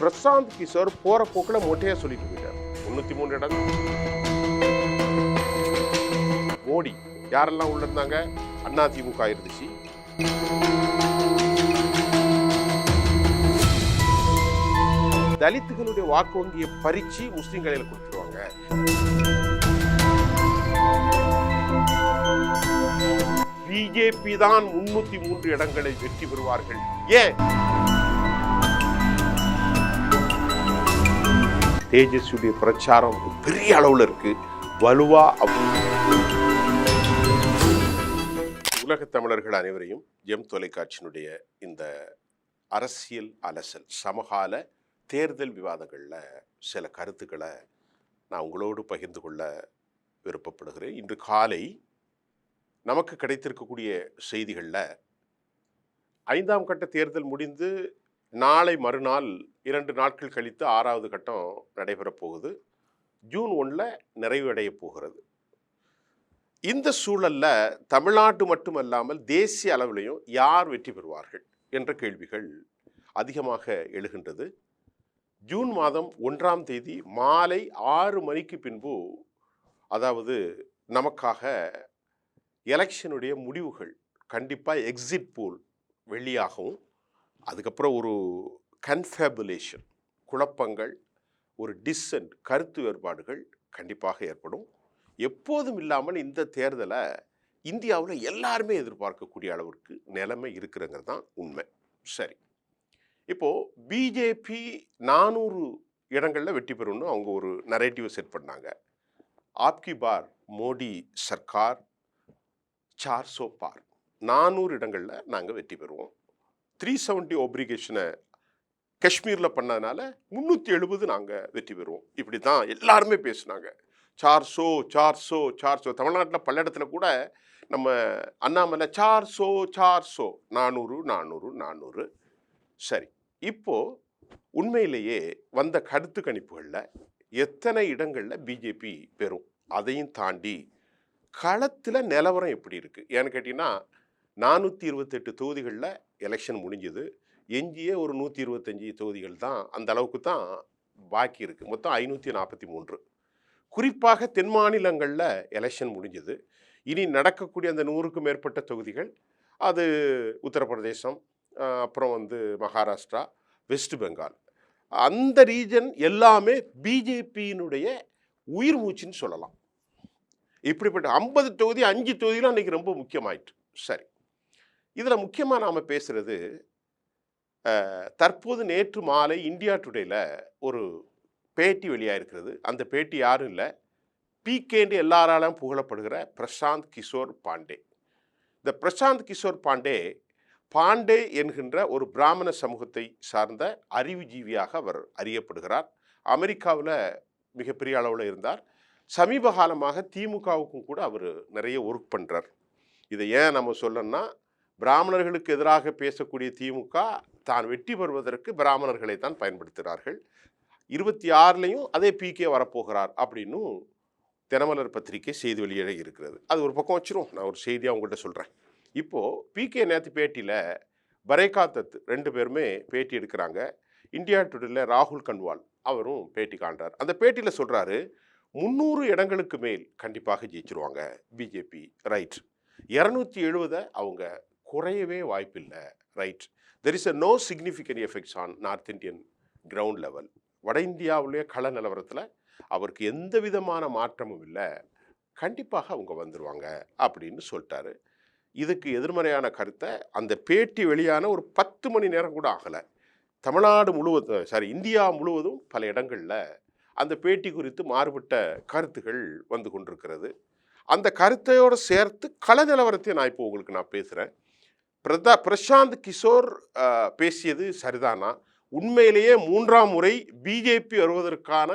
பிரசாந்த் கிஷோர் போற போக்குல மொட்டையா சொல்லிட்டு போயிட்டார். 93 இடம். மோடி யாரெல்லாம் உள்ள இருந்தாங்க? அதிமுக இருந்துச்சு. தலித்துகளுடைய வாக்கு வங்கியை பறிச்சு முஸ்லிம்களை கொடுத்துருவாங்க. பிஜேபி தான் 303 இடங்களை வெற்றி பெறுவார்கள். ஏன்? தேஜஸ்வியுடைய பிரச்சாரம் பெரிய அளவுல இருக்கு, வலுவா. உலக தமிழர்கள் அனைவரையும் எம் தொலைக்காட்சியினுடைய இந்த அரசியல் அலசல் சமகால தேர்தல் விவாதங்கள்ல சில கருத்துக்களை நான் உங்களோடு பகிர்ந்து கொள்ள விருப்பப்படுகிறேன். இன்று காலை நமக்கு கிடைத்திருக்கக்கூடிய செய்திகளில் 5ஆம் கட்ட தேர்தல் முடிந்து நாளை மறுநாள் 2 நாட்கள் கழித்து 6வது கட்டம் நடைபெறப் போகுது. ஜூன் 1 நிறைவடைய போகிறது. இந்த சூழல்ல தமிழ்நாடு மட்டுமல்லாமல் தேசிய அளவிலையும் யார் வெற்றி பெறுவார்கள் என்ற கேள்விகள் அதிகமாக எழுகின்றது. ஜூன் மாதம் 1ஆம் தேதி மாலை 6 மணிக்கு பின்பு, அதாவது நமக்காக எலெக்ஷனுடைய முடிவுகள் கண்டிப்பாக எக்ஸிட் போல் வெளியாகவும், அதுக்கப்புறம் ஒரு கன்ஃபேபுலேஷன், குழப்பங்கள், ஒரு டிசன்ட், கருத்து வேறுபாடுகள் கண்டிப்பாக ஏற்படும். எப்போதும் இல்லாமல் இந்த தேர்தலை இந்தியாவில் எல்லாருமே எதிர்பார்க்கக்கூடிய அளவிற்கு நிலைமை இருக்கிறங்கிறது தான் உண்மை. சரி, இப்போது பிஜேபி 400 இடங்களில் வெற்றி பெறும்னு அவங்க ஒரு நரேட்டிவை செட் பண்ணாங்க. ஆப்கி பார் மோடி சர்க்கார் 400 பார், 400 இடங்களில் நாங்கள் வெற்றி பெறுவோம். 370 ஒப்ளிகேஷனை காஷ்மீரில் பண்ணதுனால 370 நாங்கள் வெற்றி பெறுவோம். இப்படி தான் எல்லாருமே பேசுனாங்க. 400 400 400. தமிழ்நாட்டில் பல இடத்துல கூட நம்ம அண்ணாமலை 400 400 400 400 400. சரி, இப்போது உண்மையிலேயே வந்த கருத்து கணிப்புகளில் எத்தனை இடங்களில் பிஜேபி பெறும், அதையும் தாண்டி களத்தில் நிலவரம் எப்படி இருக்குது ஏன்னு கேட்டிங்கன்னா, 428 தொகுதிகளில் எலெக்ஷன் முடிஞ்சது. எஞ்சிய ஒரு 125 தொகுதிகள் தான், அந்த அளவுக்கு தான் பாக்கி இருக்குது. மொத்தம் 543. குறிப்பாக தென் மாநிலங்களில் எலெக்ஷன் முடிஞ்சது. இனி நடக்கக்கூடிய அந்த 100க்கும் மேற்பட்ட தொகுதிகள், அது உத்தரப்பிரதேசம், அப்புறம் மகாராஷ்டிரா, வெஸ்ட் பெங்கால், அந்த ரீஜன் எல்லாமே பிஜேபியினுடைய உயிர் மூச்சுன்னு சொல்லலாம். இப்படிப்பட்ட 50 தொகுதி 5 தொகுதிகளும் அன்றைக்கி ரொம்ப முக்கியமாயிட்டு. சரி, இதில் முக்கியமாக நாம் பேசுகிறது, தற்போது நேற்று மாலை இந்தியா டுடேல ஒரு பேட்டி வெளியாயிருக்கிறது. அந்த பேட்டி யாரும் இல்லை, பிகேண்டு எல்லாராலும் புகழப்படுகிற பிரசாந்த் கிஷோர் பாண்டே. இந்த பிரசாந்த் கிஷோர் பாண்டே என்கின்ற ஒரு பிராமண சமூகத்தை சார்ந்த அறிவுஜீவியாக அவர் அறியப்படுகிறார். அமெரிக்காவில் மிகப்பெரிய அளவில் இருந்தார். சமீப காலமாக திமுகவுக்கும் கூட அவர் நிறைய ஒர்க் பண்ணுறார். இதை ஏன் நம்ம சொல்லணும்னா, பிராமணர்களுக்கு எதிராக பேசக்கூடிய திமுக தான் வெற்றி பெறுவதற்கு பிராமணர்களை தான் பயன்படுத்துகிறார்கள். 26லையும் அதே பிகே வரப்போகிறார் அப்படின்னு தினமலர் பத்திரிகை செய்தி வெளியிட இருக்கிறது. அது ஒரு பக்கம் வச்சிரும், நான் ஒரு செய்தியாக உங்கள்கிட்ட சொல்கிறேன். இப்போது பிகே நேற்று பேட்டியில் பரேகா தத் 2 பேருமே பேட்டி எடுக்கிறாங்க. இந்தியா டுடேல ராகுல் கன்வால் அவரும் பேட்டி காண்றார். அந்த பேட்டியில் சொல்கிறாரு, 300 இடங்களுக்கு மேல் கண்டிப்பாக ஜெயிச்சிருவாங்க பிஜேபி. ரைட். 270 அவங்க குறையவே வாய்ப்பில்லை. Right. There is no significant effects on North Indian ground level. வட இந்தியாவுடைய கள நிலவரத்தில் அவருக்கு எந்த விதமான மாற்றமும் இல்லை, கண்டிப்பாக அவங்க வந்துடுவாங்க அப்படின்னு சொல்லிட்டாரு. இதுக்கு எதிர்மறையான கருத்தை அந்த பேட்டி வெளியான ஒரு 10 மணி நேரம் கூட ஆகலை, தமிழ்நாடு முழுவதும் இந்தியா முழுவதும் பல இடங்களில் அந்த பேட்டி குறித்து மாறுபட்ட கருத்துகள் வந்து கொண்டிருக்கிறது. அந்த கருத்தையோடு சேர்த்து கள நிலவரத்தை நான் இப்போ உங்களுக்கு பேசுகிறேன். பிரசாந்த் கிஷோர் பேசியது சரிதானா? உண்மையிலேயே 3ஆம் முறை பிஜேபி வருவதற்கான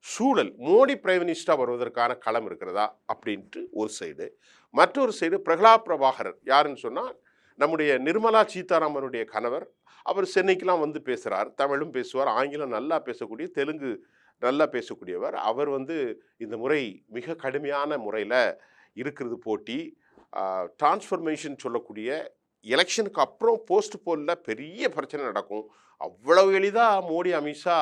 சூழல், மோடி பிரைம் மினிஸ்டராக வருவதற்கான களம் இருக்கிறதா அப்படின்ட்டு ஒரு சைடு. மற்றொரு சைடு பிரகலாத் பிரபாகரன் யாருன்னு சொன்னால், நம்முடைய நிர்மலா சீதாராமனுடைய கணவர். அவர் சென்னைக்கெலாம் வந்து பேசுகிறார், தமிழும் பேசுவார், ஆங்கிலம் நல்லா பேசக்கூடிய, தெலுங்கு நல்லா பேசக்கூடியவர். அவர் இந்த முறை மிக கடுமையான முறையில் இருக்கிறது போட்டி. டிரான்ஸ்ஃபர்மேஷன் சொல்லக்கூடிய எலெக்ஷனுக்கு அப்புறம் போஸ்ட் போலில் பெரிய பிரச்சனை நடக்கும். அவ்வளவு எளிதாக மோடி அமித்ஷா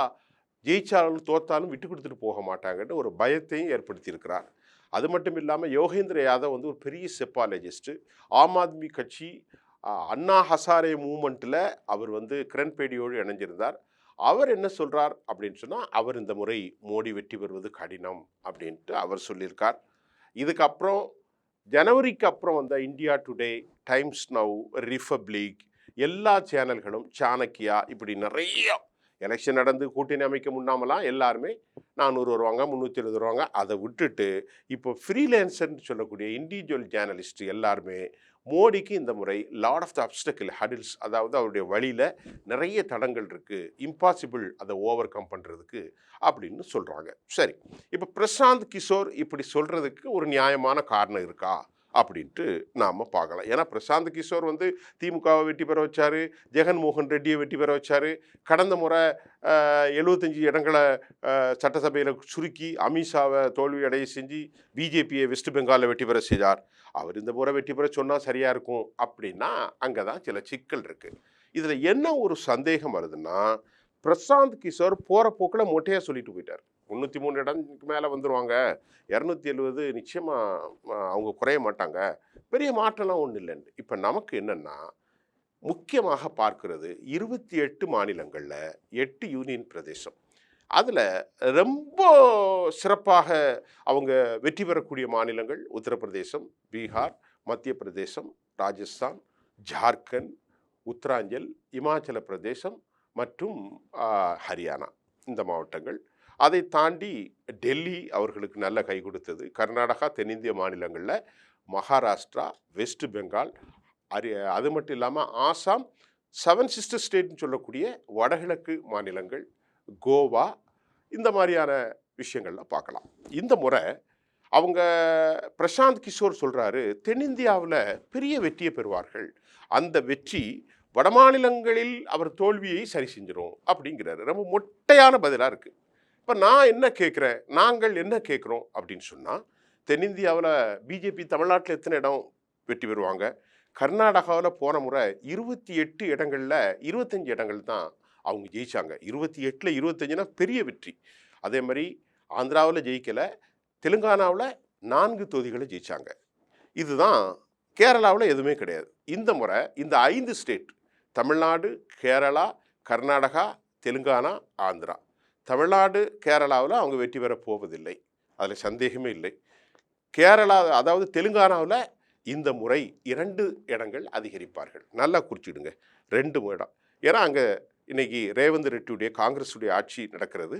ஜெயிச்சாலும் தோத்தாலும் விட்டு கொடுத்துட்டு போக மாட்டாங்கன்னு ஒரு பயத்தையும் ஏற்படுத்தியிருக்கிறார். அது மட்டும் இல்லாமல் யோகேந்திர யாதவ் வந்து ஒரு பெரிய செப்பாலஜிஸ்ட்டு. ஆம் ஆத்மி கட்சி அண்ணா ஹசாரே மூமெண்ட்டில் அவர் வந்து கிரண்பேடியோடு இணைஞ்சிருந்தார். அவர் என்ன சொல்கிறார் அப்படின்னு சொன்னால், அவர் இந்த முறை மோடி வெற்றி பெறுவது கடினம் அப்படின்ட்டு அவர் சொல்லியிருக்கார். இதுக்கப்புறம் ஜனவரிக்கு அப்புறம் வந்த India today, times now, republic எல்லா சேனல்களும், சாணக்கியா, இப்படி நிறைய எலெக்ஷன் நடந்து கூட்டணி அமைக்க முன்னாமலாம் எல்லாருமே 400 வருவாங்க, 370 வருவாங்க. அதை விட்டுட்டு இப்போ ஃப்ரீலான்சர்னு சொல்லக்கூடிய இண்டிவிஜுவல் ஜேர்னலிஸ்ட் எல்லாருமே மோடிக்கு இந்த முறை lot of the obstacle hurdles, அதாவது அவருடைய வழியில் நிறைய தடங்கள் இருக்குது, இம்பாசிபிள் அதை ஓவர் கம் பண்ணுறதுக்கு அப்படின்னு சொல்கிறாங்க. சரி, இப்போ பிரசாந்த் கிஷோர் இப்படி சொல்கிறதுக்கு ஒரு நியாயமான காரணம் இருக்கா அப்படின்ட்டு நாம் பார்க்கலாம். ஏன்னா பிரசாந்த் கிஷோர் வந்து திமுகவை வெற்றி பெற வச்சார், ஜெகன்மோகன் ரெட்டியை வெற்றி பெற வச்சார். கடந்த முறை 75 இடங்களை சட்டசபையில் சுருக்கி அமித்ஷாவை தோல்வி அடைய செஞ்சு பிஜேபியை வெஸ்ட் பெங்காலில் வெற்றி பெற செய்தார். அவர் இந்த முறை வெற்றி பெற சொன்னால் சரியாக இருக்கும் அப்படின்னா அங்கே தான் சில சிக்கல் இருக்குது. இதில் என்ன ஒரு சந்தேகம் வருதுன்னா, பிரசாந்த் கிஷோர் போகிற போக்கில் மொட்டையாக சொல்லிட்டு போயிட்டார். 303 இடத்துக்கு மேலே வந்துடுவாங்க, 270 நிச்சயமாக அவங்க குறைய மாட்டாங்க, பெரிய மாற்றம்லாம் ஒன்றும் இல்லைன்னு. இப்போ நமக்கு என்னென்னா, முக்கியமாக பார்க்கிறது 28 மாநிலங்களில் 8 யூனியன் பிரதேசம். அதில் ரொம்ப சிறப்பாக அவங்க வெற்றி பெறக்கூடிய மாநிலங்கள் உத்தரப்பிரதேசம், பீகார், மத்திய பிரதேசம், ராஜஸ்தான், ஜார்க்கண்ட், உத்தராஞ்சல், இமாச்சல பிரதேசம் மற்றும் ஹரியானா, இந்த மாவட்டங்கள். அதை தாண்டி டெல்லி அவர்களுக்கு நல்ல கை கொடுத்தது. கர்நாடகா, தென்னிந்திய மாநிலங்களில் மகாராஷ்டிரா, வெஸ்ட் பெங்கால், அது மட்டும் இல்லாமல் ஆசாம், 7 சிஸ்டர் ஸ்டேட்னு சொல்லக்கூடிய வடகிழக்கு மாநிலங்கள், கோவா, இந்த மாதிரியான விஷயங்கள்லாம் பார்க்கலாம். இந்த முறை அவங்க பிரசாந்த் கிஷோர் சொல்கிறாரு, தென்னிந்தியாவில் பெரிய வெற்றியை பெறுவார்கள், அந்த வெற்றி வடமாநிலங்களில் அவர் தோல்வியை சரி செஞ்சிடும் அப்படிங்கிறாரு. ரொம்ப மொட்டையான பதிலாக இருக்குது. இப்போ நான் என்ன கேட்குறேன், நாங்கள் என்ன கேட்குறோம் அப்படின்னு சொன்னால், தென்னிந்தியாவில் பிஜேபி தமிழ்நாட்டில் எத்தனை இடம் வெற்றி பெறுவாங்க? கர்நாடகாவில் போன முறை 28 இடங்களில் 25 இடங்கள் தான் அவங்க ஜெயித்தாங்க. 28ல் 25னா பெரிய வெற்றி. அதே மாதிரி ஆந்திராவில் ஜெயிக்கலை, தெலுங்கானாவில் 4 தொகுதிகளை ஜெயித்தாங்க. இதுதான் கேரளாவில் எதுவுமே கிடையாது. இந்த முறை இந்த 5 ஸ்டேட், தமிழ்நாடு, கேரளா, கர்நாடகா, தெலுங்கானா, ஆந்திரா, தமிழ்நாடு கேரளாவில் அவங்க வெற்றி பெற போவதில்லை, அதில் சந்தேகமே இல்லை. கேரளா, அதாவது தெலுங்கானாவில் இந்த முறை 2 இடங்கள் அதிகரிப்பார்கள். நல்லா குறிச்சிடுங்க, 2 இடம். ஏன்னா அங்கே இன்னைக்கு ரேவந்த் ரெட்டியுடைய காங்கிரஸுடைய ஆட்சி நடக்கிறது.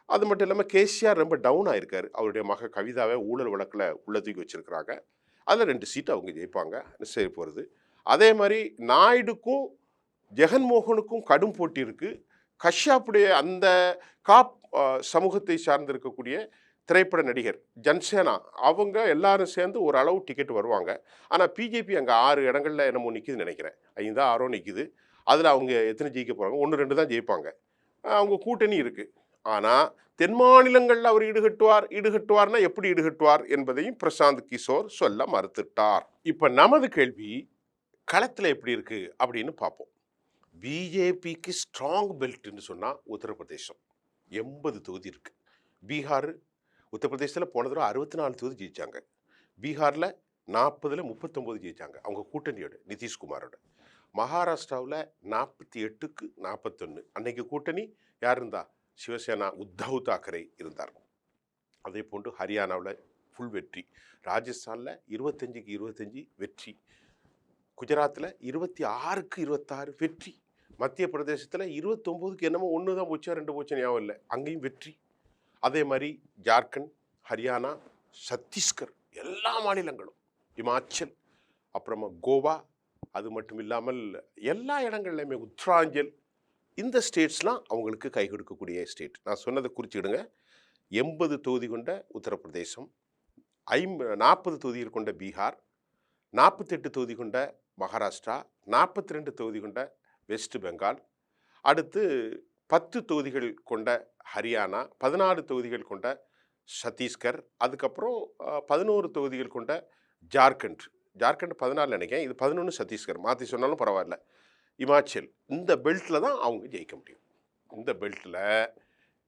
அது மட்டும் இல்லாமல் கேசிஆர் ரொம்ப டவுன் ஆயிருக்காரு. அவருடைய மக கவிதாவை ஊழல் வழக்கில் உள்ள தூக்கி வச்சிருக்கிறாங்க. அதில் 2 சீட்டு அவங்க ஜெயிப்பாங்க, சரி போகிறது. அதே மாதிரி நாயுடுக்கும் ஜெகன்மோகனுக்கும் கடும் போட்டி இருக்குது. கஷ்யப்புடைய அந்த காப் சமூகத்தை சார்ந்திருக்கக்கூடிய திரைப்பட நடிகர் ஜன்சேனா, அவங்க எல்லாரும் சேர்ந்து ஒரு அளவு டிக்கெட் வருவாங்க. ஆனால் பிஜேபி அங்கே 6 இடங்களில் என்னமோ நிற்கிதுன்னு நினைக்கிறேன், 5 6 நிற்கிது. அதில் அவங்க எத்தனை ஜெயிக்க போகிறாங்க? 1 2 தான் ஜெயிப்பாங்க. அவங்க கூட்டணி இருக்குது. ஆனால் தென் மாநிலங்களில் அவர் ஈடுகட்டுவார்னா எப்படி ஈடுகட்டுவார் என்பதையும் பிரசாந்த் கிஷோர் சொல்ல மறுத்துட்டார். இப்போ நமது கேள்வி, களத்தில் எப்படி இருக்குது அப்படின்னு பார்ப்போம். பிஜேபிக்கு ஸ்ட்ராங் பெல்ட்னு சொன்னால் உத்தரப்பிரதேசம் 80 தொகுதி இருக்குது. பீகார், உத்தரப்பிரதேசத்தில் போன தடவை 64 தொகுதி ஜெயித்தாங்க. பீகாரில் 40ல் 39 ஜெயித்தாங்க, அவங்க கூட்டணியோட, நிதிஷ்குமாரோட. மகாராஷ்டிராவில் 48க்கு 41. அன்னைக்கு கூட்டணி யார் இருந்தா? சிவசேனா, உத்தவ் தாக்கரே இருந்தார். அதே போன்று ஹரியானாவில் ஃபுல் வெற்றி. ராஜஸ்தானில் 25க்கு 25 வெற்றி. குஜராத்தில் 26க்கு 26 வெற்றி. மத்திய பிரதேசத்தில் 29க்கு என்னமோ 1 தான் போச்சா 2 போச்சு ஞாபகம் இல்லை, அங்கேயும் வெற்றி. அதே மாதிரி ஜார்க்கண்ட், ஹரியானா, சத்தீஸ்கர், எல்லா மாநிலங்களும், இமாச்சல், அப்புறமா கோவா, அது மட்டும் இல்லாமல் எல்லா இடங்கள்லையுமே உத்தராஞ்சல், இந்த ஸ்டேட்ஸ்லாம் அவங்களுக்கு கை கொடுக்கக்கூடிய ஸ்டேட். நான் சொன்னதை குறிச்சிடுங்க. 80 தொகுதி கொண்ட உத்தரப்பிரதேசம், 40 தொகுதிகள் கொண்ட பீகார், 48 தொகுதி கொண்ட மகாராஷ்டிரா, 42 தொகுதி கொண்ட வெஸ்ட் பெங்கால், அடுத்து 10 தொகுதிகள் கொண்ட ஹரியானா, 14 தொகுதிகள் கொண்ட சத்தீஸ்கர், அதுக்கப்புறம் 11 தொகுதிகள் கொண்ட ஜார்க்கண்ட். ஜார்க்கண்ட் 14 நினைக்கிறேன், இது 11 சத்தீஸ்கர், மாற்றி சொன்னாலும் பரவாயில்ல, இமாச்சல், இந்த பெல்ட்டில் தான் அவங்க ஜெயிக்க முடியும். இந்த பெல்ட்டில்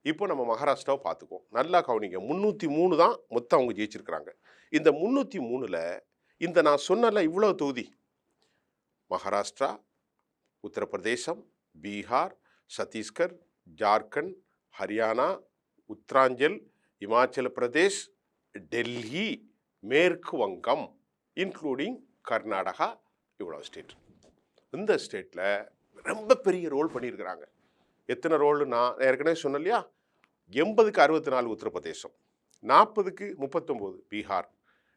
இப்போ நம்ம மகாராஷ்டிராவை பார்த்துக்குவோம். நல்லா கவனிங்க, 303 தான் மொத்தம் அவங்க ஜெயிச்சிருக்கிறாங்க. இந்த 303ல் இந்த நான் சொன்னல இவ்வளோ தொகுதி, மகாராஷ்டிரா, உத்தரப்பிரதேசம், பீகார், சத்தீஸ்கர், ஜார்க்கண்ட், ஹரியானா, உத்தராஞ்சல், இமாச்சல பிரதேஷ், டெல்லி, மேற்கு வங்கம், இன்க்ளூடிங் கர்நாடகா, இவ்வளோ ஸ்டேட். இந்த ஸ்டேட்டில் ரொம்ப பெரிய ரோல் பண்ணியிருக்கிறாங்க. எத்தனை ரோல் நான் ஏற்கனவே சொன்னேன் இல்லையா, 80க்கு 64 உத்தரப்பிரதேசம், 40க்கு 39 பீகார்,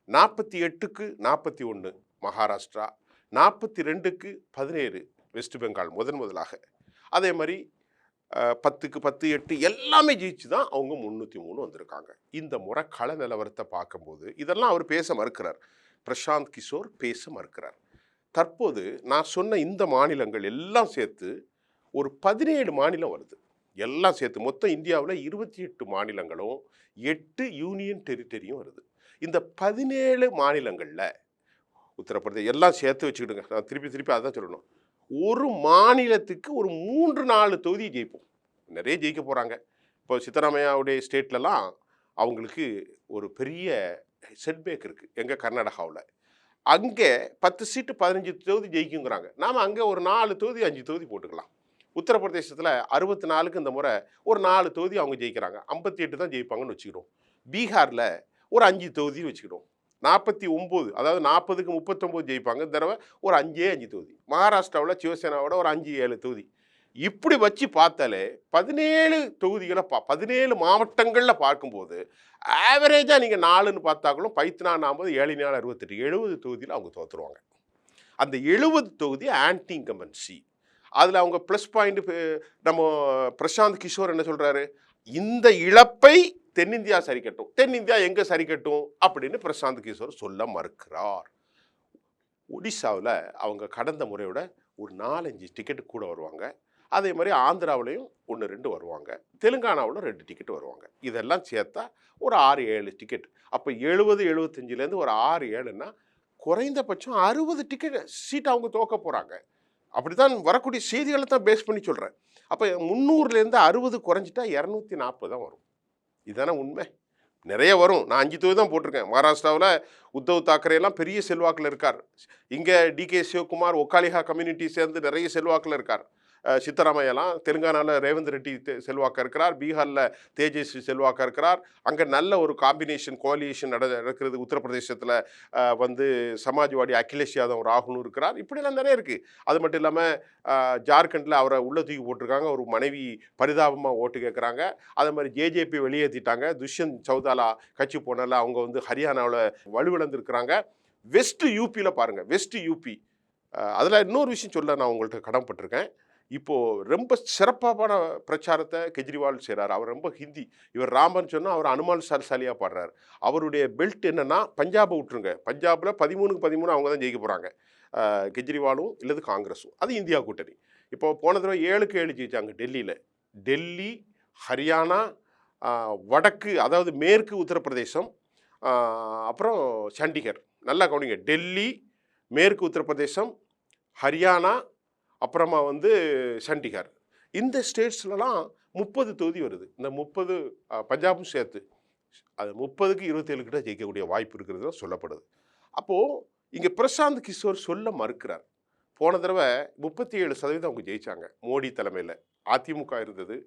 48க்கு 41 மகாராஷ்டிரா, 42க்கு 17 வெஸ்ட் பெங்கால் முதலாக. அதே மாதிரி 10க்கு 10, 8 எல்லாமே ஜெயிச்சு தான் அவங்க 303 வந்திருக்காங்க. இந்த முறை கள நிலவரத்தை பார்க்கும்போது இதெல்லாம் அவர் பேச மறுக்கிறார். பிரசாந்த் கிஷோர் பேச மறுக்கிறார். தற்போது நான் சொன்ன இந்த மாநிலங்கள் எல்லாம் சேர்த்து ஒரு 17 மாநிலம் வருது. எல்லாம் சேர்த்து மொத்தம் இந்தியாவில் 28 மாநிலங்களும் 8 யூனியன் டெரிட்டரியும் வருது. இந்த 17 மாநிலங்களில் உத்தரப்பிரதேசம் எல்லாம் சேர்த்து வச்சுக்கிடுங்க, நான் திருப்பி அதான் சொல்லணும், ஒரு மாநிலத்துக்கு ஒரு 3-4 தொகுதி ஜெயிப்போம். நிறைய ஜெயிக்க போகிறாங்க. இப்போ சித்தராமையாவுடைய ஸ்டேட்லலாம் அவங்களுக்கு ஒரு பெரிய செட்பேக் இருக்குது. எங்கள் கர்நாடகாவில் அங்கே 10 சீட்டு 15 தொகுதி ஜெயிக்குங்கிறாங்க. நாம் அங்கே ஒரு 4 தொகுதி 5 தொகுதி போட்டுக்கலாம். உத்தரப்பிரதேசத்தில் 64க்கு இந்த முறை ஒரு 4 தொகுதி அவங்க ஜெயிக்கிறாங்க, 58 தான் ஜெயிப்பாங்கன்னு வச்சுக்கிறோம். பீகாரில் ஒரு 5 தொகுதி வச்சுக்கிறோம், 49, அதாவது 40க்கு 39 ஜெயிப்பாங்க. இந்த தடவை ஒரு 5 தொகுதி. மகாராஷ்டிராவில் சிவசேனாவோட ஒரு 5-7 தொகுதி. இப்படி வச்சு பார்த்தாலே 17 தொகுதிகளை 17 மாவட்டங்களில் பார்க்கும்போது ஆவரேஜாக நீங்கள் 4ன்னு பார்த்தாக்களும் 54, 7 68, 70 தொகுதியில் அவங்க தோற்றுருவாங்க. அந்த 70 தொகுதி ஆன்டி இன்கம்பன்சி. அதில் அவங்க ப்ளஸ் பாயிண்ட் நம்ம பிரசாந்த் கிஷோர் என்ன சொல்கிறாரு, இந்த இழப்பை தென்னிந்தியா சரிக்கட்டும். தென்னிந்தியா எங்கே சரிக்கட்டும் அப்படின்னு பிரசாந்த் கிஷோர் சொல்ல மறுக்கிறார். ஒடிசாவில் அவங்க கடந்த முறையோட ஒரு 4-5 டிக்கெட்டு கூட வருவாங்க. அதே மாதிரி ஆந்திராவிலையும் 1-2 வருவாங்க, தெலுங்கானாவில் 2 டிக்கெட் வருவாங்க. இதெல்லாம் சேர்த்தா ஒரு 6-7 டிக்கெட். அப்போ 70-75லேருந்து ஒரு 6-7ன்னா குறைந்தபட்சம் 60 டிக்கெட் சீட் அவங்க தோக்க போகிறாங்க. அப்படி தான் வரக்கூடிய செய்திகளை தான் பேஸ் பண்ணி சொல்கிறேன். அப்போ 300லேருந்து 60 குறைஞ்சிட்டா 240 தான் வரும். இதுதானே உண்மை. நிறைய வரும். நான் 5 தொகுதி தான் போட்டிருக்கேன். மகாராஷ்டிராவில் உத்தவ் தாக்கரே எல்லாம் பெரிய செல்வாக்கில் இருக்கார். இங்கே டிகே சிவகுமார் ஒக்காலிஹா கம்யூனிட்டி சேர்ந்து நிறைய செல்வாக்கில் இருக்கார். சித்தராமையெல்லாம் தெலுங்கானாவில் ரேவந்த் ரெட்டி செல்வாக்காக இருக்கிறார். பீகாரில் தேஜஸ்வி செல்வாக்காக இருக்கிறார். அங்கே நல்ல ஒரு காம்பினேஷன் கோலியேஷன் நடக்கிறது. உத்தரப்பிரதேசத்தில் வந்து சமாஜ்வாடி அகிலேஷ் யாதவ் ராகுலும் இருக்கிறார். இப்படிலாம் நிறைய இருக்குது. அது மட்டும் இல்லாமல் ஜார்க்கண்டில் அவரை உள்ள தூக்கி போட்டிருக்காங்க. ஒரு மனைவி பரிதாபமாக ஓட்டு கேட்குறாங்க. அதே மாதிரி ஜேஜேபி வெளியேற்றிட்டாங்க. துஷ்யந்த் சௌதாலா கட்சி போனால அவங்க வந்து ஹரியானாவில் வலுவிழந்திருக்கிறாங்க. வெஸ்ட் யூபியில் பாருங்கள், வெஸ்ட் யூபி அதில் இன்னொரு விஷயம் சொல்ல நான் உங்கள்கிட்ட கடமைப்பட்டிருக்கேன். இப்போது ரொம்ப சிறப்பான பிரச்சாரத்தை கெஜ்ரிவால் செய்கிறார். அவர் ரொம்ப ஹிந்தி, இவர் ராமன் சொன்னால் அவர் அனுமான் சாலியாக பாடுறார். அவருடைய பெல்ட் என்னென்னா, பஞ்சாபை விட்டுருங்க, பஞ்சாபில் 13க்கு 13 அவங்க தான் ஜெயிக்க போகிறாங்க, கெஜ்ரிவாலும் இல்லது காங்கிரஸும். அது இந்தியா கூட்டணி. இப்போ போன தடவை 7க்கு 7 ஜெயிச்சாங்க டெல்லியில். டெல்லி, ஹரியானா, வடக்கு அதாவது மேற்கு உத்தரப்பிரதேசம், அப்புறம் சண்டிகர். நல்லா கவனிங்க, டெல்லி, மேற்கு உத்தரப்பிரதேசம், ஹரியானா, அப்புறமா வந்து சண்டிகர். இந்த ஸ்டேட்ஸ்லலாம் 30 தொகுதி வருது. இந்த 30 பஞ்சாபும் சேர்த்து அது 30க்கு 27 கிட்ட ஜெயிக்கக்கூடிய வாய்ப்பு இருக்கிறது தான் சொல்லப்படுது. அப்போது இங்கே பிரசாந்த் கிஷோர் சொல்ல மறுக்கிறார். போன தடவை 37% அவங்க ஜெயித்தாங்க மோடி தலைமையில். அதிமுக இருந்தது,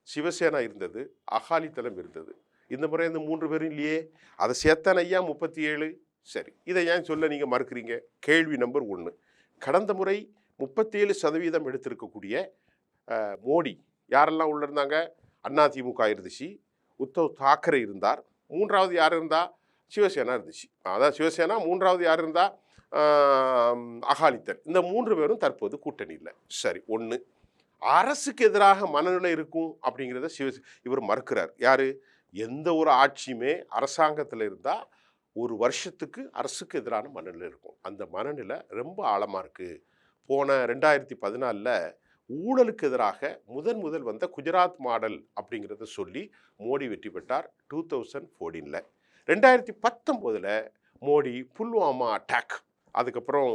சிவசேனா இருந்தது, அகாலிதளம் இருந்தது. இந்த முறை இந்த 3 பேரும் இல்லையே, அதை சேர்த்தான ஐயா 37. சரி, இதை ஏன் சொல்ல நீங்கள் மறுக்கிறீங்க? கேள்வி நம்பர் 1. கடந்த முறை 37% எடுத்திருக்கக்கூடிய மோடி யாரெல்லாம் உள்ள இருந்தாங்க? அதிமுக இருந்துச்சு, உத்தவ் தாக்கரே இருந்தார், 3வது யார் இருந்தா? சிவசேனா இருந்துச்சு. அதான் சிவசேனா. 3வது யார் இருந்தா? அகாலிதள். இந்த 3 பேரும் தற்போது கூட்டணி இல்லை. சரி, 1 அரசுக்கு எதிராக மனநிலை இருக்கும் அப்படிங்கிறத இவர் மறுக்கிறார். யாரு? எந்த ஒரு ஆட்சியுமே அரசாங்கத்தில் இருந்தால் ஒரு வருஷத்துக்கு அரசுக்கு எதிரான மனநிலை இருக்கும். அந்த மனநிலை ரொம்ப ஆழமாக இருக்குது. போன 2014 ஊழலுக்கு எதிராக முதல் வந்த குஜராத் மாடல் அப்படிங்கிறத சொல்லி மோடி வெற்றி பெற்றார் 2014. 2019 மோடி புல்வாமா அட்டாக் அதுக்கப்புறம்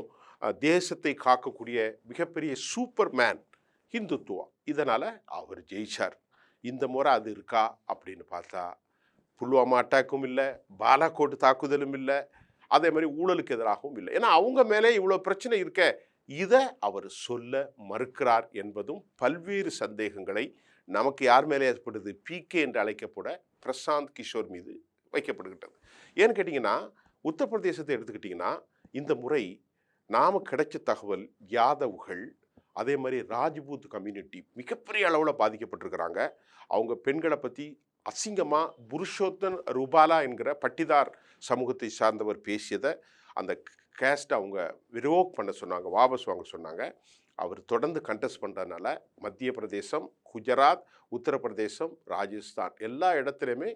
தேசத்தை காக்கக்கூடிய மிகப்பெரிய சூப்பர்மேன் ஹிந்துத்துவா. இதனால் அவர் ஜெயிச்சார். இந்த முறை அது இருக்கா அப்படின்னு பார்த்தா புல்வாமா அட்டாக்கும் இல்லை, பாலாகோட் தாக்குதலும் இல்லை, அதே மாதிரி ஊழலுக்கு எதிராகவும் இல்லை. ஏன்னா அவங்க மேலே இவ்வளோ பிரச்சனை இருக்க இதை அவர் சொல்ல மறுக்கிறார் என்பதும் பல்வேறு சந்தேகங்களை நமக்கு யார் மேலே ஏற்படுது, பிகே என்று அழைக்கப்பட பிரசாந்த் கிஷோர் மீது வைக்கப்படுகின்றது. ஏன்னு கேட்டிங்கன்னா உத்தரப்பிரதேசத்தை எடுத்துக்கிட்டிங்கன்னா இந்த முறை நாம் கிடைச்ச தகவல் யாதவ்கள் அதே மாதிரி ராஜ்பூத் கம்யூனிட்டி மிகப்பெரிய அளவில் பாதிக்கப்பட்டிருக்கிறாங்க. அவங்க பெண்களை பற்றி அசிங்கமாக புருஷோத்தன் ரூபாலா என்கிற பட்டிதார் சமூகத்தை சார்ந்தவர் பேசியதை அந்த கேஸ்ட்டை அவங்க ரிவோக் பண்ண சொன்னாங்க, வாபஸ் வாங்க சொன்னாங்க. அவர் தொடர்ந்து கண்டெஸ்ட் பண்ணுறதுனால மத்திய பிரதேசம், குஜராத், உத்தரப்பிரதேசம், ராஜஸ்தான் எல்லா இடத்துலையுமே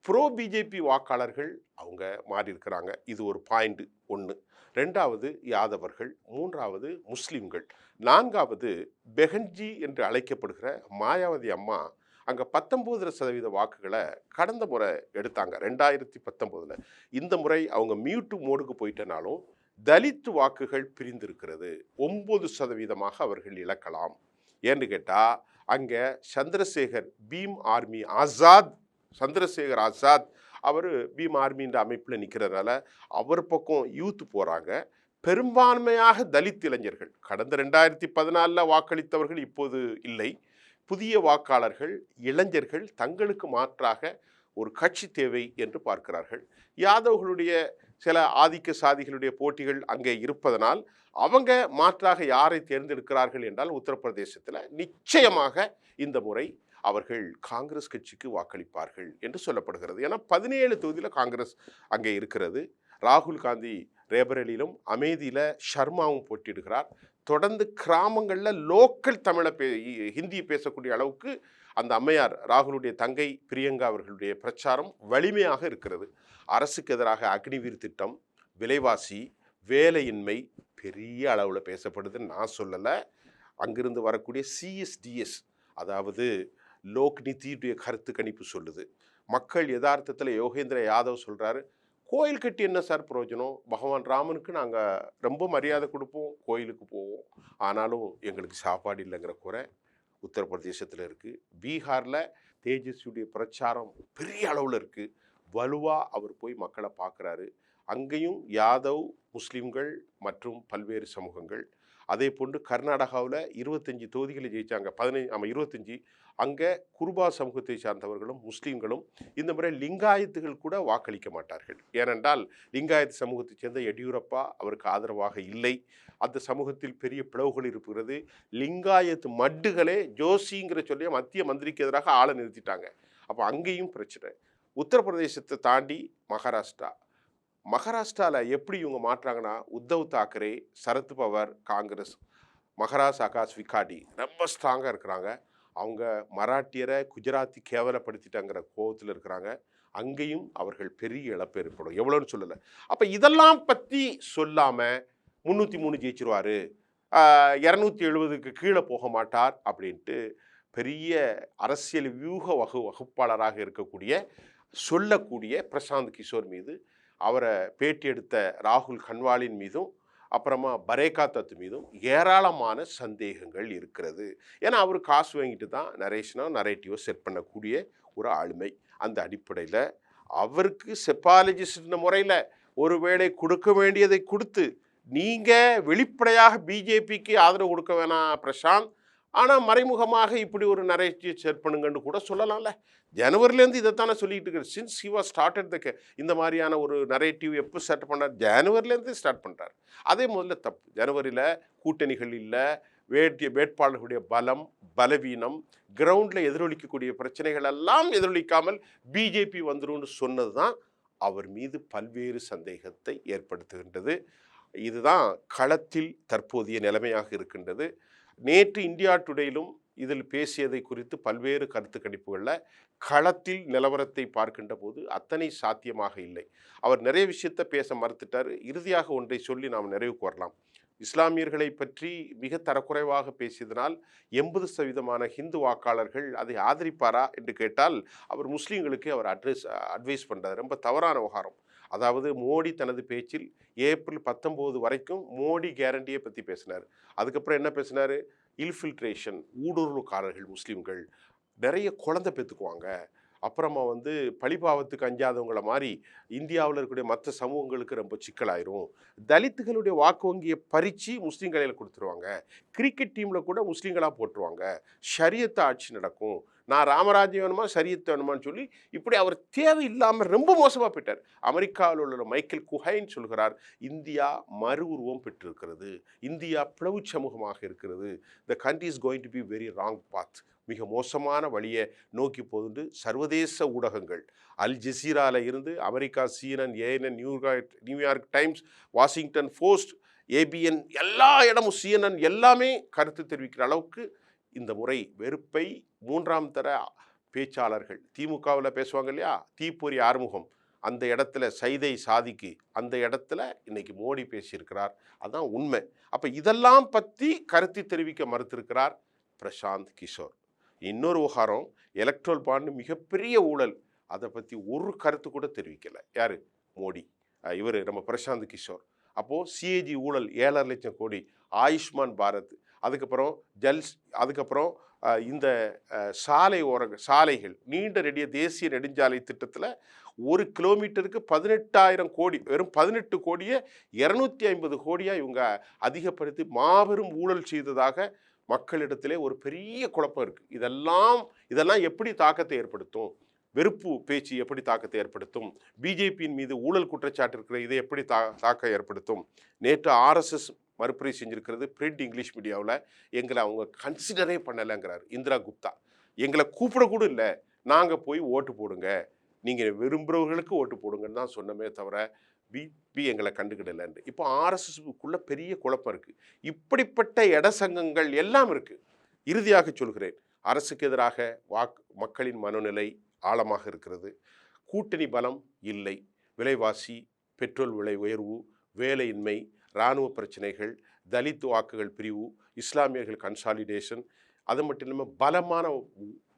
ப்ரோ பிஜேபி வாக்காளர்கள் அவங்க மாறி இருக்கிறாங்க. இது ஒரு பாயிண்ட் ஒன்று. ரெண்டாவது யாதவர்கள், மூன்றாவது முஸ்லீம்கள், நான்காவது பெஹன்ஜி என்று அழைக்கப்படுகிற மாயாவதி அம்மா அங்கே 19% வாக்குகளை கடந்த முறை எடுத்தாங்க 2019. இந்த முறை அவங்க மியூட்டு மோடுக்கு போயிட்டனாலும் தலித் வாக்குகள் பிரிந்திருக்கிறது. 9% அவர்கள் இழக்கலாம். ஏன்னு கேட்டால் அங்கே சந்திரசேகர் பீம் ஆர்மி ஆசாத், சந்திரசேகர் ஆசாத் அவர் பீம் ஆர்மின்ற அமைப்பில் நிற்கிறதுனால அவர் பக்கம் யூத் போகிறாங்க. பெரும்பான்மையாக தலித் இளைஞர்கள் கடந்த 2014 வாக்களித்தவர்கள் இப்போது இல்லை. புதிய வாக்காளர்கள், இளைஞர்கள் தங்களுக்கு மாற்றாக ஒரு கட்சி தேவை என்று பார்க்கிறார்கள். யாதவ்களுடைய சில ஆதிக்க சாதிகளுடைய போட்டிகள் அங்கே இருப்பதனால் அவங்க மாற்றாக யாரை தேர்ந்தெடுக்கிறார்கள் என்றால் உத்தரப்பிரதேசத்தில் நிச்சயமாக இந்த முறை அவர்கள் காங்கிரஸ் கட்சிக்கு வாக்களிப்பார்கள் என்று சொல்லப்படுகிறது. ஏன்னா 17 தொகுதியில் காங்கிரஸ் அங்கே இருக்கிறது. ராகுல் காந்தி ரேபரேலியிலும் அமேதியில் ஷர்மாவும் போட்டியிடுகிறார். தொடர்ந்து கிராமங்களில் லோக்கல் தமிழை ஹிந்தி பேசக்கூடிய அளவுக்கு அந்த அம்மையார் ராகுலுடைய தங்கை பிரியங்கா அவர்களுடைய பிரச்சாரம் வலிமையாக இருக்கிறது. அரசுக்கு எதிராக அக்னிவீர் திட்டம், விலைவாசி, வேலையின்மை பெரிய அளவில் பேசப்படுதுன்னு நான் சொல்லலை. அங்கிருந்து வரக்கூடிய சிஎஸ்டிஎஸ் அதாவது லோக்நிதியுடைய கருத்து கணிப்பு சொல்லுது. மக்கள் யதார்த்தத்தில் யோகேந்திர யாதவ் சொல்கிறாரு, கோயில் கட்டி என்ன சார் பிரயோஜனம், பகவான் ராமனுக்கு நாங்கள் ரொம்ப மரியாதை கொடுப்போம், கோயிலுக்கு போவோம், ஆனாலும் எங்களுக்கு சாப்பாடு இல்லைங்கிற குறை உத்தரப்பிரதேசத்தில் இருக்குது. பீகாரில் தேஜஸ்வியுடைய பிரச்சாரம் பெரிய அளவில் இருக்குது. வலுவாக அவர் போய் மக்களை பார்க்குறாரு. அங்கேயும் யாதவ், முஸ்லீம்கள் மற்றும் பல்வேறு சமூகங்கள். அதே போன்று கர்நாடகாவில் 25 தொகுதிகளை ஜெயித்தாங்க. 25 அங்கே குருபா சமூகத்தை சார்ந்தவர்களும் முஸ்லீம்களும். இந்த முறை லிங்காயத்துகள் கூட வாக்களிக்க மாட்டார்கள். ஏனென்றால் லிங்காயத் சமூகத்தைச் சேர்ந்த எடியூரப்பா அவருக்கு ஆதரவாக இல்லை. அந்த சமூகத்தில் பெரிய பிளவுகள் இருக்கிறது. லிங்காயத் மட்டுகளே ஜோஷிங்கிற சொல்லிய மத்திய மந்திரிக்கு எதிராக ஆளை நிறுத்திட்டாங்க. அப்போ அங்கேயும் பிரச்சனை. உத்தரப்பிரதேசத்தை தாண்டி மகாராஷ்டிராவில் எப்படி இவங்க மாற்றாங்கன்னா உத்தவ் தாக்கரே, சரத் பவார் காங்கிரஸ், மகராஜ் ஆகாஷ் விகாடி ரொம்ப ஸ்ட்ராங்காக இருக்கிறாங்க. அவங்க மராட்டியரை குஜராத்தி கேவலப்படுத்திட்டாங்கிற கோபத்தில் இருக்கிறாங்க. அங்கேயும் அவர்கள் பெரிய இழப்பு ஏற்படும். எவ்வளோன்னு சொல்லலை. அப்போ இதெல்லாம் பற்றி சொல்லாமல் 303 ஜெயிச்சிருவார், 270க்கு கீழே போக மாட்டார் அப்படின்ட்டு பெரிய அரசியல் வியூக வகுப்பாளராக இருக்கக்கூடிய சொல்லக்கூடிய பிரசாந்த் கிஷோர் மீது, அவரை பேட்டி எடுத்த ராகுல் கன்வாலின் மீதும் அப்புறமா பரேகா தத்து மீதும் ஏராளமான சந்தேகங்கள் இருக்கிறது. ஏன்னா அவர் காசு வாங்கிட்டு தான் நரேட்டிவை செட் பண்ணக்கூடிய ஒரு ஆளுமை. அந்த அடிப்படையில் அவருக்கு செப்பாலஜிஸ்ட் முறையில் ஒருவேளை கொடுக்க வேண்டியதை கொடுத்து, நீங்கள் வெளிப்படையாக பிஜேபிக்கு ஆதரவு கொடுக்க வேணாம் பிரசாந்த், ஆனால் மறைமுகமாக இப்படி ஒரு நரேட்டிவ் செட் பண்ணுங்கன்னு கூட சொல்லலாம்ல. ஜனவரிலேருந்து இதைத்தானே சொல்லிட்டு இருக்கு. Since he was started the இந்த மாதிரியான ஒரு நரேட்டிவ் எப்போ ஸ்டார்ட் பண்ணார், ஜனவரிலேருந்து ஸ்டார்ட் பண்ணுறார். அதே முதல்ல தப்பு. ஜனவரியில் கூட்டணிகள் இல்லை, வேட்பாளர்களுடைய பலவீனம், கிரவுண்டில் எதிரொலிக்கக்கூடிய பிரச்சனைகள் எல்லாம் எதிரொலிக்காமல் பிஜேபி வந்துரும்னு சொன்னது தான் அவர் மீது பல்வேறு சந்தேகத்தை ஏற்படுத்துகின்றது. இதுதான் களத்தில் தற்போதைய நிலைமையாக இருக்கின்றது. நேற்று இந்தியா டுடேயிலும் இதில் பேசியதை குறித்து பல்வேறு கருத்து கணிப்புகளில் களத்தில் நிலவரத்தை பார்க்கின்ற போது அத்தனை சாத்தியமாக இல்லை. அவர் நிறைய விஷயத்தை பேச மறுத்துட்டார். இறுதியாக ஒன்றை சொல்லி நாம் நிறைவுக்கு வரலாம். இஸ்லாமியர்களை பற்றி மிக தரக்குறைவாக பேசியதனால் 80% ஹிந்து வாக்காளர்கள் அதை ஆதரிப்பாரா என்று கேட்டால் அவர் முஸ்லீம்களுக்கு அவர் அட்வைஸ் பண்ணுறாரு. ரொம்ப தவறான விவகாரம். அதாவது மோடி தனது பேச்சில் ஏப்ரல் 19 வரைக்கும் மோடி கேரண்டியை பற்றி பேசினார். அதுக்கப்புறம் என்ன பேசினார்? இன்ஃபில்ட்ரேஷன், ஊடுருவல்காரர்கள் முஸ்லீம்கள் நிறைய குழந்தை பெற்றுக்குவாங்க, அப்புறமா வந்து பழிபாவத்துக்கு அஞ்சாதவங்கள மாதிரி இந்தியாவில் இருக்கக்கூடிய மற்ற சமூகங்களுக்கு ரொம்ப சிக்கலாயிரும், தலித்துகளுடைய வாக்கு வங்கியை பறித்து முஸ்லீம் கையில் கொடுத்துருவாங்க, கிரிக்கெட் டீமில் கூட முஸ்லீம்களாக போட்டுருவாங்க, ஷரியத்தை ஆட்சி நடக்கும், நான் ராமராஜ்யம் வேணுமா சரியத்தை வேணுமான்னு சொல்லி இப்படி அவர் தேவையில்லாமல் ரொம்ப மோசமாக போயிட்டார். அமெரிக்காவில் உள்ள மைக்கேல் குஹைன் சொல்கிறார், இந்தியா மறு உருவம் பெற்றிருக்கிறது, இந்தியா பிளவு சமூகமாக இருக்கிறது, the country is going to be very wrong path, மிக மோசமான வழியை நோக்கி போகுது. சர்வதேச ஊடகங்கள் அல் ஜசீரால இருந்து America CNN, ANN, New York times, Washington post, ABN எல்லா இடமும் CNN எல்லாமே கருத்து தெரிவிக்கிற அளவுக்கு இந்த முறை வெறுப்பை மூன்றாம் தர பேச்சாளர்கள் திமுகவில் பேசுவாங்க இல்லையா, தீப்பொறி ஆறுமுகம், அந்த இடத்துல சைதை சாதிக்கு அந்த இடத்துல இன்னைக்கு மோடி பேசியிருக்கிறார். அதான் உண்மை. அப்போ இதெல்லாம் பற்றி கருத்து தெரிவிக்க மறுத்திருக்கிறார் பிரசாந்த் கிஷோர். இன்னொரு விவகாரம், எலக்ட்ரல் பாண்ட் மிகப்பெரிய ஊழல், அதை பற்றி ஒரு கருத்து கூட தெரிவிக்கலை. யார்? மோடி. இவர் நம்ம பிரசாந்த் கிஷோர். அப்போது CAG ஊழல் 7.5 லட்சம் கோடி, ஆயுஷ்மான் பாரத், அதுக்கப்புறம் இந்த சாலைகள் நீண்ட நெடிய தேசிய நெடுஞ்சாலை திட்டத்தில் 1 கிலோமீட்டருக்கு 18,000 கோடி, வெறும் 18 கோடியை 250 கோடியாக இவங்க அதிகப்படுத்தி மாபெரும் ஊழல் செய்ததாக மக்களிடத்திலே ஒரு பெரிய குழப்பம் இருக்குது. இதெல்லாம் எப்படி தாக்கத்தை ஏற்படுத்தும்? வெறுப்பு பேச்சு எப்படி தாக்கத்தை ஏற்படுத்தும்? பிஜேபியின் மீது ஊழல் குற்றச்சாட்டு இருக்கிற இதை எப்படி தாக்கம் ஏற்படுத்தும்? நேற்று RSS மறுப்புரை செஞ்சிருக்கிறது பிரிண்ட் இங்கிலீஷ் மீடியாவில், எங்களை அவங்க கன்சிடரே பண்ணலைங்கிறார் இந்திரா குப்தா. எங்களை கூப்பிடக்கூட இல்லை, நாங்கள் போய் ஓட்டு போடுங்க, நீங்கள் விரும்புகிறவர்களுக்கு ஓட்டு போடுங்கன்னு தான் சொன்னமே தவிர பிபி எங்களை கண்டுக்கிடலன்னு. இப்போ RSSக்குள்ள பெரிய குழப்பம் இருக்குது. இப்படிப்பட்ட இடசங்கங்கள் எல்லாம் இருக்குது. இறுதியாக சொல்கிறேன், அரசுக்கு எதிராக மக்களின் மனநிலை ஆழமாக இருக்கிறது. கூட்டணி பலம் இல்லை, விலைவாசி, பெட்ரோல் விலை உயர்வு, வேலையின்மை, இராணுவ பிரச்சனைகள், தலித் வாக்குகள் பிரிவு, இஸ்லாமியர்கள் கன்சாலிடேஷன், அது மட்டும் இல்லாமல் பலமான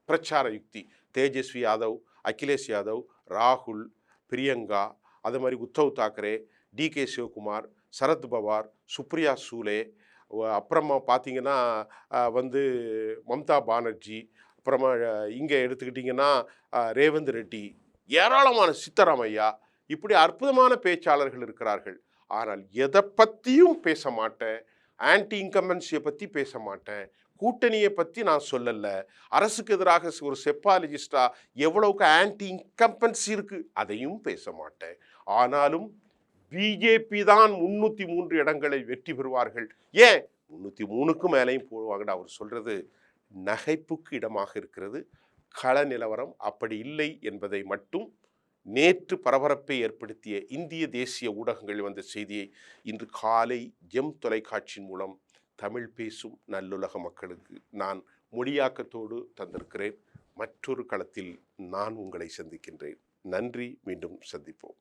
பிரச்சார யுக்தி, தேஜஸ்வி யாதவ், அகிலேஷ் யாதவ், ராகுல், பிரியங்கா, அது மாதிரி உத்தவ் தாக்கரே, DK சிவகுமார், சரத் பவார், சுப்ரியா சூலே, அப்புறமா பார்த்தீங்கன்னா வந்து மம்தா பானர்ஜி, அப்புறமா இங்கே எடுத்துக்கிட்டிங்கன்னா ரேவந்த் ரெட்டி, ஏராளமான சித்தராமையா, இப்படி அற்புதமான பேச்சாளர்கள் இருக்கிறார்கள். ஆனால் எதை பற்றியும் பேச மாட்டேன், ஆன்டி இன்கம்பன்சியை பற்றி பேச மாட்டேன், கூட்டணியை பற்றி நான் சொல்லலை, அரசுக்கு எதிராக ஒரு செப்பாலஜிஸ்டா எவ்வளவுக்கு ஆன்டி இன்கம்பன்சி இருக்குது அதையும் பேச மாட்டேன். ஆனாலும் பிஜேபி தான் 303 இடங்களை வெற்றி பெறுவார்கள், ஏன் 303க்கு மேலேயும் போடுவாங்கன்னு அவர் சொல்கிறது நகைப்புக்கு இடமாக இருக்கிறது. கள நிலவரம் அப்படி இல்லை என்பதை மட்டும் நேற்று பரபரப்பை ஏற்படுத்திய இந்திய தேசிய ஊடகங்களில் வந்த செய்தியை இன்று காலை ஜெம் தொலைக்காட்சியின் மூலம் தமிழ் பேசும் நல்லுலக மக்களுக்கு நான் மொழியாக்கத்தோடு தந்திருக்கிறேன். மற்றொரு களத்தில் நான் உங்களை சந்திக்கின்றேன். நன்றி. மீண்டும் சந்திப்போம்.